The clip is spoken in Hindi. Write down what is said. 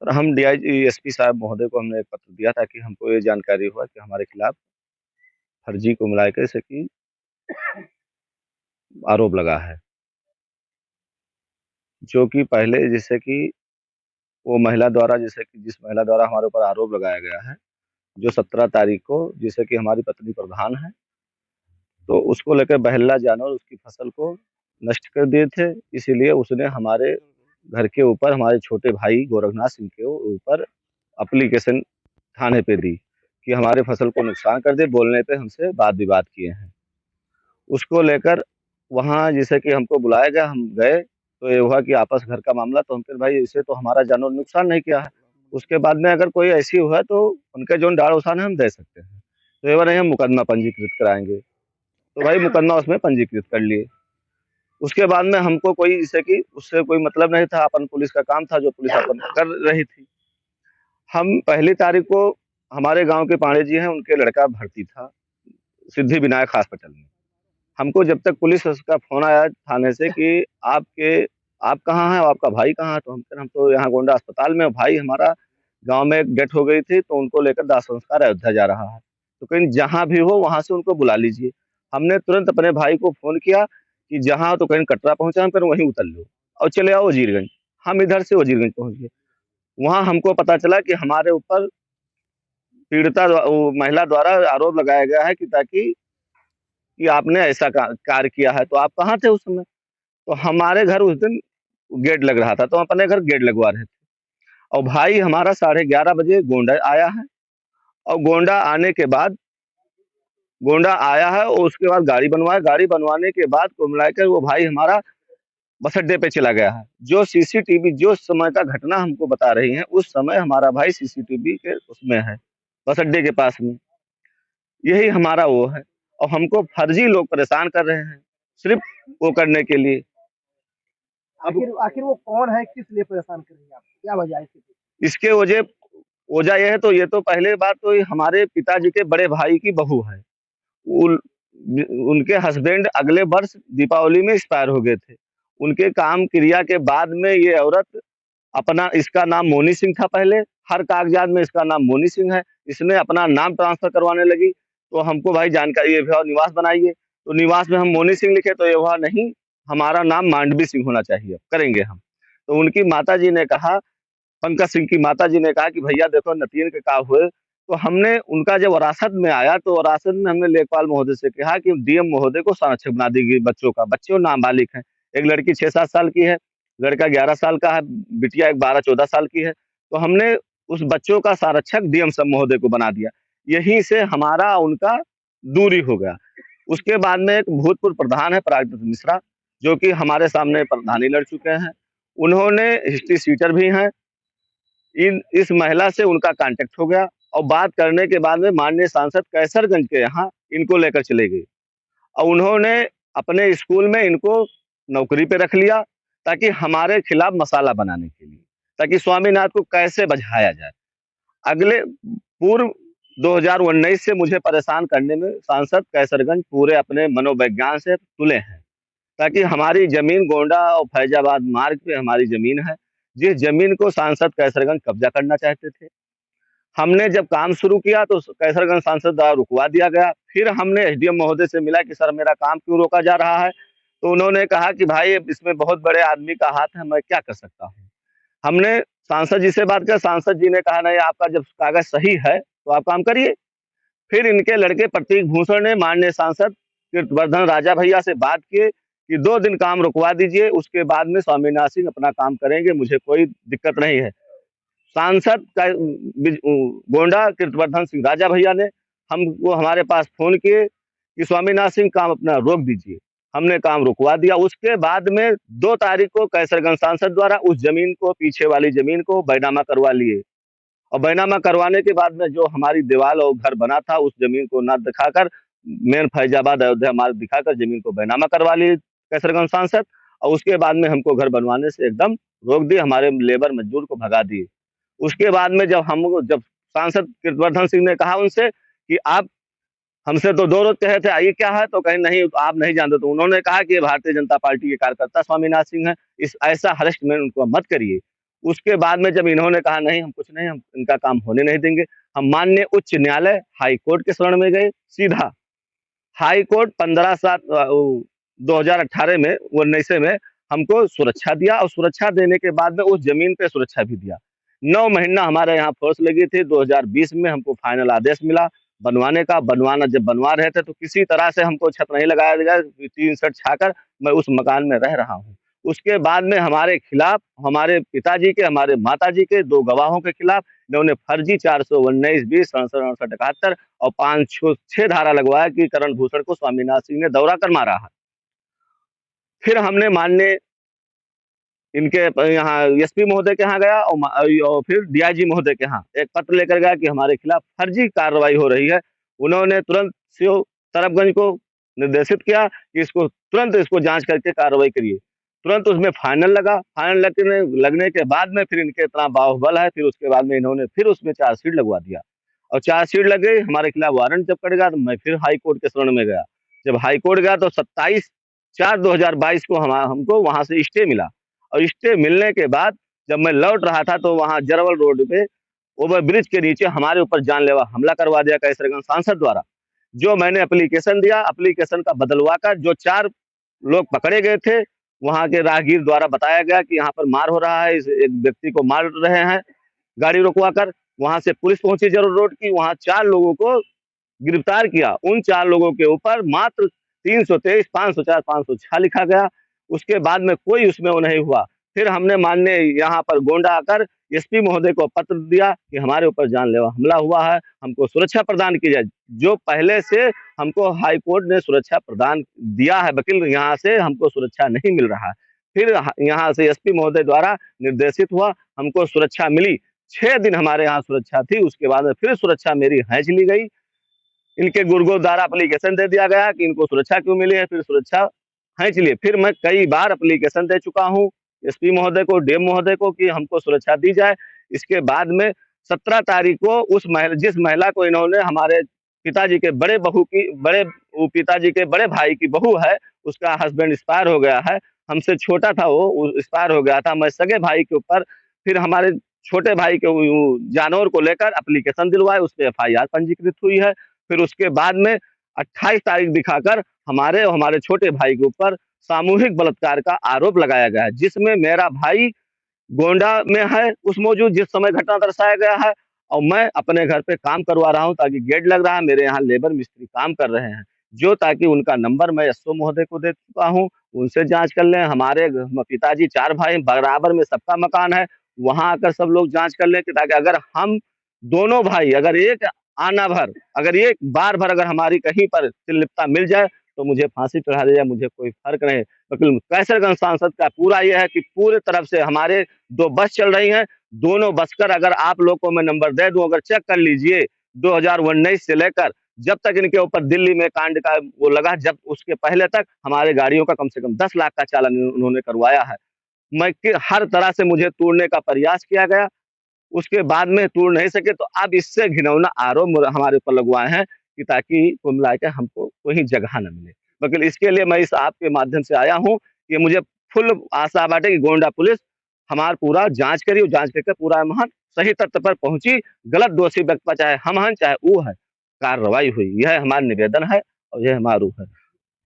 और हम डीआईजी एसपी साहब महोदय को हमने एक पत्र दिया था कि हमको ये जानकारी हुआ कि हमारे खिलाफ फर्जी को मिलाकर से कि आरोप लगा है, जो कि पहले जैसे कि वो महिला द्वारा जैसे कि जिस महिला द्वारा हमारे ऊपर आरोप लगाया गया है, जो 17 तारीख को जैसे कि हमारी पत्नी प्रधान है, तो उसको लेकर बहल्ला जानवर उसकी फसल को नष्ट कर दिए थे। इसीलिए उसने हमारे घर के ऊपर हमारे छोटे भाई गोरखनाथ सिंह के ऊपर एप्लीकेशन थाने पे दी कि हमारे फसल को नुकसान कर दे, बोलने पे हमसे वाद विवाद किए हैं। उसको लेकर वहाँ जैसे कि हमको बुलाया गया, हम गए तो ये हुआ कि आपस घर का मामला, तो हम फिर भाई इसे तो हमारा जानवर नुकसान नहीं किया है, उसके बाद में अगर कोई ऐसी हुआ तो उनके जो डाड़ उसाने हम दे सकते हैं, तो ये नहीं हम मुकदमा पंजीकृत कराएंगे। तो भाई मुकदमा उसमें पंजीकृत कर लिए। उसके बाद में हमको कोई जैसे कि उससे कोई मतलब नहीं था, अपन पुलिस का काम था जो पुलिस अपन कर रही थी। हम पहली तारीख को हमारे गांव के पांडे जी हैं, उनके लड़का भर्ती था सिद्धि विनायक हॉस्पिटल में। हमको जब तक पुलिस का फोन आया थाने से कि आपके आप कहाँ हैं और आपका भाई कहाँ है, तो हम तो यहाँ गोंडा अस्पताल में, भाई हमारा गांव में एक डेथ हो गई थी तो उनको लेकर दाह संस्कार अयोध्या जा रहा है, तो कहीं जहां भी हो वहां से उनको बुला लीजिए। हमने तुरंत अपने भाई को फोन किया कि जहां तो कहीं कटरा पहुंचा हम, फिर वहीं उतर लो और चले आओ वजीरगंज। हम इधर से वजीरगंज पहुंच गए। वहां हमको पता चला कि हमारे ऊपर पीड़िता वो महिला द्वारा आरोप लगाया गया है कि ताकि कि आपने ऐसा कार्य किया है, तो आप कहाँ थे उस समय? तो हमारे घर उस दिन गेट लग रहा था, तो हम अपने घर गेट लगवा रहे थे। और भाई हमारा 11:30 बजे गोंडा आया है, और गोंडा आया है और उसके बाद गाड़ी बनवाया, गाड़ी बनवाने के बाद को मिलाकर वो भाई हमारा बस अड्डे पे चला गया है। जो सीसीटीवी जो समय का घटना हमको बता रही है, उस समय हमारा भाई सीसीटीवी के उसमें है, बस अड्डे के पास में। यही हमारा वो है, और हमको फर्जी लोग परेशान कर रहे हैं सिर्फ वो करने के लिए। आखिर आखिर वो कौन है, किस लिए परेशान कर रही है आपको, क्या वजह है इसकी? इसके वजह यह है, तो ये तो पहले बात तो ये हमारे पिताजी के बड़े भाई की बहू है। उन, उनके हस्बैंड अगले वर्ष दीपावली में एक्सपायर हो गए थे। उनके काम क्रिया के बाद में ये औरत अपना, इसका नाम मोनी सिंह था पहले, हर कागजात में इसका नाम मोनी सिंह है, इसने अपना नाम ट्रांसफर करवाने लगी। तो हमको भाई जानकारी, ये भी और निवास बनाइए, तो निवास में हम मोनी सिंह लिखे, तो ये हुआ नहीं, हमारा नाम मांडवी सिंह होना चाहिए, करेंगे हम। तो उनकी माता जी ने कहा, पंकज सिंह की माता जी ने कहा कि भैया देखो नतीन के का हुए। तो हमने उनका जब वरासत में आया, तो वरासत में हमने लेखपाल महोदय से कहा कि डीएम महोदय को संरक्षक बना देगी बच्चों का, बच्चे नाबालिग हैं, एक लड़की 6-7 साल की है, लड़का 11 साल का है, बिटिया एक 12-14 साल की है। तो हमने उस बच्चों का संरक्षक डीएम सब महोदय को बना दिया। यहीं से हमारा उनका दूरी हो गया। उसके बाद में एक भूतपूर्व प्रधान है परागजीत मिश्रा, जो कि हमारे सामने प्रधानी लड़ चुके हैं, उन्होंने हिस्ट्री सीटर भी हैं। इन इस महिला से उनका कांटेक्ट हो गया, और बात करने के बाद में माननीय सांसद कैसरगंज के यहाँ इनको लेकर चले गए, और उन्होंने अपने स्कूल में इनको नौकरी पे रख लिया, ताकि हमारे खिलाफ मसाला बनाने के लिए, ताकि स्वामीनाथ को कैसे बझाया जाए। अगले पूर्व 2019 से मुझे परेशान करने में सांसद कैसरगंज पूरे अपने मनोविज्ञान से तुले हैं, ताकि हमारी जमीन गोंडा और फैजाबाद मार्ग पे हमारी जमीन है, जिस जमीन को सांसद कैसरगंज कब्जा करना चाहते थे। हमने जब काम शुरू किया तो कैसरगंज सांसद द्वारा रुकवा दिया गया। फिर हमने एसडीएम महोदय से मिला कि सर मेरा काम क्यों रोका जा रहा है, तो उन्होंने कहा कि भाई इसमें बहुत बड़े आदमी का हाथ है, मैं क्या कर सकता हूँ। हमने सांसद जी से बात किया, सांसद जी ने कहा नहीं, आपका जब कागज सही है तो आप काम करिए। फिर इनके लड़के प्रतीक भूषण ने माननीय सांसद कीर्तिवर्धन राजा भैया से बात किए कि 2 दिन काम रुकवा दीजिए, उसके बाद में स्वामीनाथ सिंह अपना काम करेंगे, मुझे कोई दिक्कत नहीं है। सांसद का गोंडा कीर्तिवर्धन सिंह राजा भैया ने हमको हमारे पास फोन किए कि स्वामीनाथ सिंह काम अपना रोक दीजिए। हमने काम रुकवा दिया। उसके बाद में 2 तारीख को कैसरगंज सांसद द्वारा उस जमीन को, पीछे वाली जमीन को बैनामा करवा लिए, और बैनामा करवाने के बाद में जो हमारी दीवार और घर बना था, उस जमीन को न दिखाकर, मेन फैजाबाद अयोध्या मार्ग दिखाकर जमीन को बैनामा करवा लिए कैसरगंज सांसद, और उसके बाद में हमको घर बनवाने से एकदम रोक दिए, हमारे लेबर मजदूर को भगा दिए। उसके बाद में जब सांसद कीर्तिवर्धन सिंह ने कहा उनसे कि आप हमसे तो 2 रोज कहे थे, आइए क्या है, तो कहीं नहीं आप नहीं जानते, तो उन्होंने कहा कि ये भारतीय जनता पार्टी के कार्यकर्ता स्वामीनाथ सिंह है, इस ऐसा हरेस्टमेंट उनको मत करिए। उसके बाद में जब इन्होंने कहा नहीं हम कुछ नहीं, हम इनका काम होने नहीं देंगे, हम माननीय उच्च न्यायालय हाई कोर्ट के शरण में गए। सीधा हाई कोर्ट 2018 में 19 में हमको सुरक्षा दिया और सुरक्षा देने के बाद में उस जमीन पे सुरक्षा भी दिया। 9 महीना हमारे यहाँ फोर्स लगी थी। 2020 में हमको फाइनल आदेश मिला बनवाने का। बनवाना जब बनवा रहे थे तो किसी तरह से हमको छत नहीं लगाया गया, टीन शेड छाकर मैं उस मकान में रह रहा हूँ। उसके बाद में हमारे खिलाफ, हमारे पिताजी के, हमारे माताजी के 2 गवाहों के खिलाफ इन्होंने फर्जी 419, 20, 67, 68, 71 और 5-6 धारा लगवाया कि करण भूषण को स्वामीनाथ सिंह ने दौरा कर मारा है। फिर हमने माननीय इनके यहाँ एसपी महोदय के यहाँ गया और फिर डीआईजी महोदय के यहाँ एक पत्र लेकर गया कि हमारे खिलाफ फर्जी कार्रवाई हो रही है। उन्होंने तुरंत सीओ तरफगंज को निर्देशित किया कि इसको तुरंत इसको जांच करके कार्रवाई करिए। तुरंत उसमें फाइनल लगा। फाइनल लगने के बाद में फिर इनके इतना बाहुबल है, फिर उसके बाद में इन्होंने फिर उसमें चार्जशीट लगवा दिया और चार्जशीट लग गई। हमारे खिलाफ वारंट जब कट गया तो मैं फिर हाई कोर्ट के शरण में गया। जब हाई कोर्ट गया तो 27/4/2022 को हमको वहां से स्टे मिला और स्टे मिलने के बाद जब मैं लौट रहा था तो वहां जरवल रोड पे ओवर ब्रिज के नीचे हमारे ऊपर जानलेवा हमला करवा दिया कैसरगंज सांसद द्वारा। जो मैंने एप्लीकेशन दिया, एप्लीकेशन का बदलवा कर जो 4 लोग पकड़े गए थे, वहां के राहगीर द्वारा बताया गया कि यहाँ पर मार हो रहा है, इस एक व्यक्ति को मार रहे हैं गाड़ी रुकवा कर। वहां से पुलिस पहुंची जरवल रोड की, वहां 4 लोगों को गिरफ्तार किया। उन 4 लोगों के ऊपर मात्र 323, 504, 506 लिखा गया। उसके बाद में कोई उसमें वो नहीं हुआ। फिर हमने माननीय यहाँ पर गोंडा आकर एसपी महोदय को पत्र दिया कि हमारे ऊपर जानलेवा हमला हुआ है, हमको सुरक्षा प्रदान की जाए। जो पहले से हमको हाई कोर्ट ने सुरक्षा प्रदान दिया है, वकील यहाँ से हमको सुरक्षा नहीं मिल रहा है। फिर यहाँ से एसपी महोदय द्वारा निर्देशित हुआ, हमको सुरक्षा मिली। 6 दिन हमारे यहाँ सुरक्षा थी। उसके बाद में फिर सुरक्षा मेरी खींच ली गई। इनके गुर्गों द्वारा एप्लीकेशन दे दिया गया कि इनको सुरक्षा क्यों मिली है, फिर सुरक्षा खींच लिए। फिर मैं कई बार एप्लीकेशन दे चुका हूँ एसपी महोदय को, डीएम महोदय को कि हमको सुरक्षा दी जाए। इसके बाद में 17 तारीख को जिस महिला को इन्होंने हमारे पिताजी के पिताजी के बड़े भाई की बहू है, उसका हस्बैंड एक्सपायर हो गया है। हमसे छोटा था वो, एक्सपायर हो गया था। मैं सगे भाई के ऊपर फिर हमारे छोटे भाई के जानवर को लेकर एप्लीकेशन दिलवाए, उस पर एफआईआर पंजीकृत हुई है। फिर उसके बाद में 28 तारीख दिखाकर हमारे और हमारे छोटे भाई के ऊपर सामूहिक बलात्कार का आरोप लगाया गया है, जिसमें मेरा भाई गोंडा में है उस मौजूद जिस समय घटना दर्शाया गया है, और मैं अपने घर पे काम करवा रहा हूं ताकि गेट लग रहा है, मेरे यहाँ लेबर मिस्त्री काम कर रहे हैं, जो ताकि उनका नंबर मैं एसओ महोदय को दे चुका हूं, उनसे जांच कर लें। हमारे पिताजी 4 भाई बराबर में सबका मकान है, वहां आकर सब लोग जांच कर लें कि ताकि अगर हम दोनों भाई अगर एक आना भर अगर एक बार भर अगर हमारी कहीं पर निर्लिप्तता मिल जाए तो मुझे फांसी चढ़ा दे जाए, मुझे कोई फर्क नहीं। वकील कैसरगंज सांसद का पूरा यह है कि पूरे तरफ से हमारे 2 बस चल रही हैं, दोनों बस कर अगर आप लोग को मैं नंबर दे दूं, अगर चेक कर लीजिए 2019 से लेकर जब तक इनके ऊपर दिल्ली में कांड का वो लगा, जब उसके पहले तक हमारे गाड़ियों का कम से कम 10 लाख का चालान उन्होंने करवाया है। मैं हर तरह से मुझे तोड़ने का प्रयास किया गया, उसके बाद में तोड़ नहीं सके, तो अब इससे घिनौना आरोप हमारे ऊपर लगवाए हैं कि ताकि कुल मिला के हमको कोई जगह न मिले। वकील इसके लिए मैं इस आपके माध्यम से आया हूँ कि मुझे फुल आशा बाटे कि गोंडा पुलिस हमारा पूरा जांच करी और जांच करके पूरा वहां सही तथ्य पर पहुंची, गलत दोषी व्यक्ति पर चाहे हम हैं चाहे वो है कार्रवाई हुई। यह हमारा निवेदन है और यह हमारा रूप है।